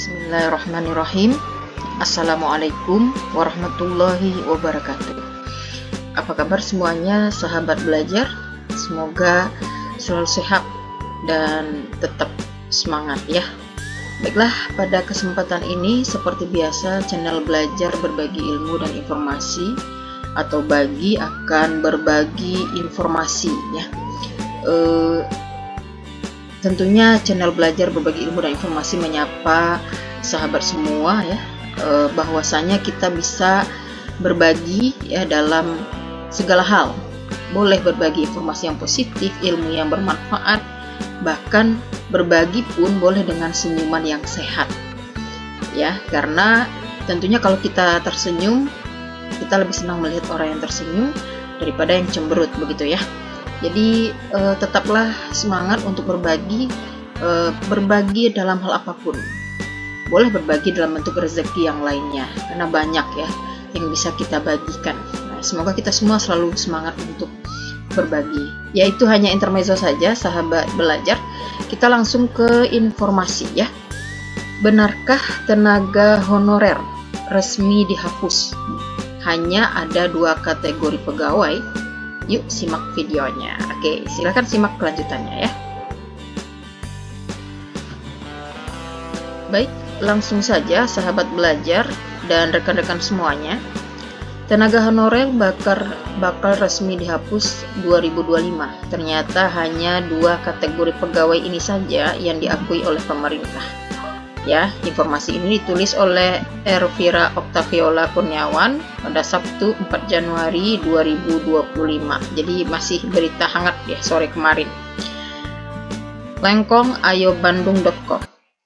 Bismillahirrahmanirrahim. Assalamualaikum warahmatullahi wabarakatuh. Apa kabar semuanya sahabat belajar? Semoga selalu sehat dan tetap semangat ya. Baiklah, pada kesempatan ini seperti biasa channel belajar berbagi ilmu dan informasi atau bagi akan berbagi informasi ya. Tentunya channel belajar berbagi ilmu dan informasi menyapa sahabat semua ya, bahwasanya kita bisa berbagi ya dalam segala hal. Boleh berbagi informasi yang positif, ilmu yang bermanfaat, bahkan berbagi pun boleh dengan senyuman yang sehat ya, karena tentunya kalau kita tersenyum, kita lebih senang melihat orang yang tersenyum daripada yang cemberut, begitu ya. Jadi tetaplah semangat untuk berbagi dalam hal apapun. Boleh berbagi dalam bentuk rezeki yang lainnya, karena banyak ya yang bisa kita bagikan. Nah, semoga kita semua selalu semangat untuk berbagi. Ya, itu hanya intermezzo saja sahabat belajar. Kita langsung ke informasi ya. Benarkah tenaga honorer resmi dihapus? Hanya ada 2 kategori pegawai. Yuk simak videonya. Oke, silahkan simak kelanjutannya ya. Baik, langsung saja sahabat belajar dan rekan-rekan semuanya. Tenaga honorer bakal resmi dihapus 2025. Ternyata hanya 2 kategori pegawai ini saja yang diakui oleh pemerintah. Ya, informasi ini ditulis oleh Elvira Oktaviola Kurniawan pada Sabtu 4 Januari 2025. Jadi masih berita hangat ya sore kemarin. Lengkong ayobandung.com.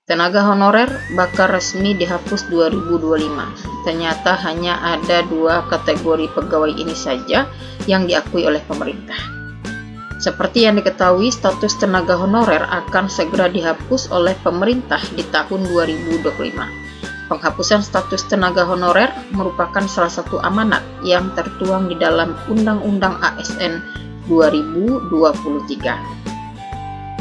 Tenaga honorer bakal resmi dihapus 2025. Ternyata hanya ada 2 kategori pegawai ini saja yang diakui oleh pemerintah. Seperti yang diketahui, status tenaga honorer akan segera dihapus oleh pemerintah di tahun 2025. Penghapusan status tenaga honorer merupakan salah satu amanat yang tertuang di dalam Undang-Undang ASN 2023.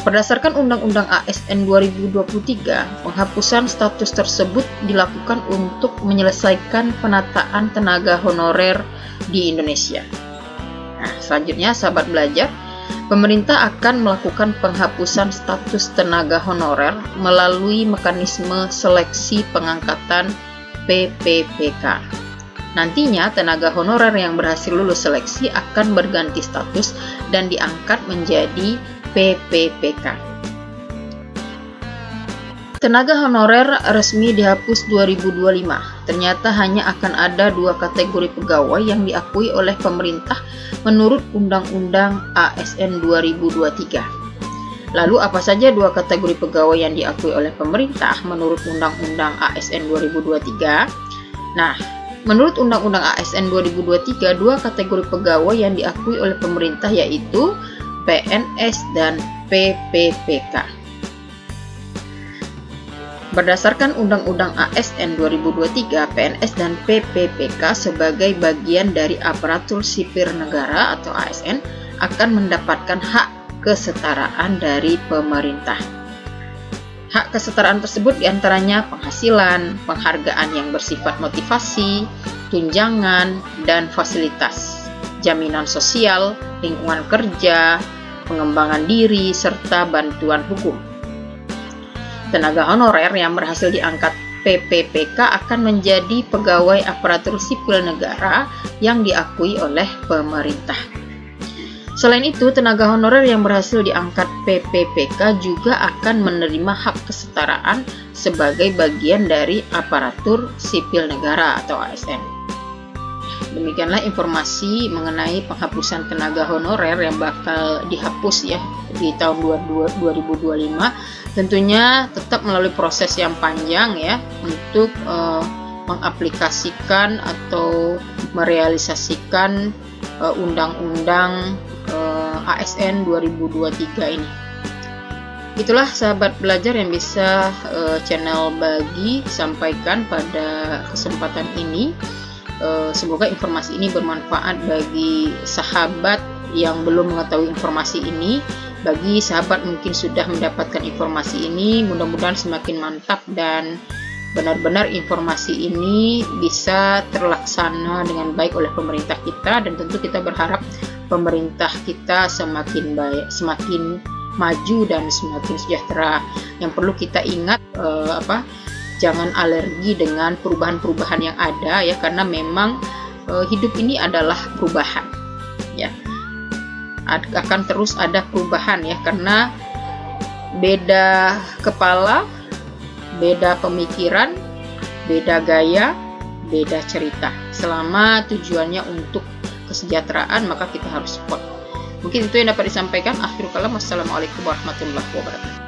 Berdasarkan Undang-Undang ASN 2023, penghapusan status tersebut dilakukan untuk menyelesaikan penataan tenaga honorer di Indonesia. Nah, selanjutnya sahabat belajar, pemerintah akan melakukan penghapusan status tenaga honorer melalui mekanisme seleksi pengangkatan PPPK. Nantinya tenaga honorer yang berhasil lulus seleksi akan berganti status dan diangkat menjadi PPPK. Tenaga honorer resmi dihapus 2025. Ternyata hanya akan ada 2 kategori pegawai yang diakui oleh pemerintah menurut Undang-Undang ASN 2023. Lalu apa saja 2 kategori pegawai yang diakui oleh pemerintah menurut Undang-Undang ASN 2023? Nah, menurut Undang-Undang ASN 2023, 2 kategori pegawai yang diakui oleh pemerintah yaitu PNS dan PPPK. Berdasarkan Undang-Undang ASN 2023, PNS dan PPPK sebagai bagian dari aparatur sipil negara atau ASN akan mendapatkan hak kesetaraan dari pemerintah. Hak kesetaraan tersebut diantaranya penghasilan, penghargaan yang bersifat motivasi, tunjangan, dan fasilitas, jaminan sosial, lingkungan kerja, pengembangan diri, serta bantuan hukum. Tenaga honorer yang berhasil diangkat PPPK akan menjadi pegawai aparatur sipil negara yang diakui oleh pemerintah. Selain itu, tenaga honorer yang berhasil diangkat PPPK juga akan menerima hak kesetaraan sebagai bagian dari aparatur sipil negara atau ASN. Demikianlah informasi mengenai penghapusan tenaga honorer yang bakal dihapus ya di tahun 2025. Tentunya tetap melalui proses yang panjang ya untuk mengaplikasikan atau merealisasikan Undang-Undang ASN 2023 ini. Itulah sahabat belajar yang bisa channel bagi sampaikan pada kesempatan ini. Semoga informasi ini bermanfaat bagi sahabat yang belum mengetahui informasi ini. Bagi sahabat mungkin sudah mendapatkan informasi ini, mudah-mudahan semakin mantap dan benar-benar informasi ini bisa terlaksana dengan baik oleh pemerintah kita, dan tentu kita berharap pemerintah kita semakin baik, semakin maju dan semakin sejahtera. Yang perlu kita ingat jangan alergi dengan perubahan-perubahan yang ada ya, karena memang hidup ini adalah perubahan ya. Akan terus ada perubahan ya, karena beda kepala, beda pemikiran, beda gaya, beda cerita. Selama tujuannya untuk kesejahteraan, maka kita harus support. Mungkin itu yang dapat disampaikan. Akhirul kalam, wassalamualaikum warahmatullahi wabarakatuh.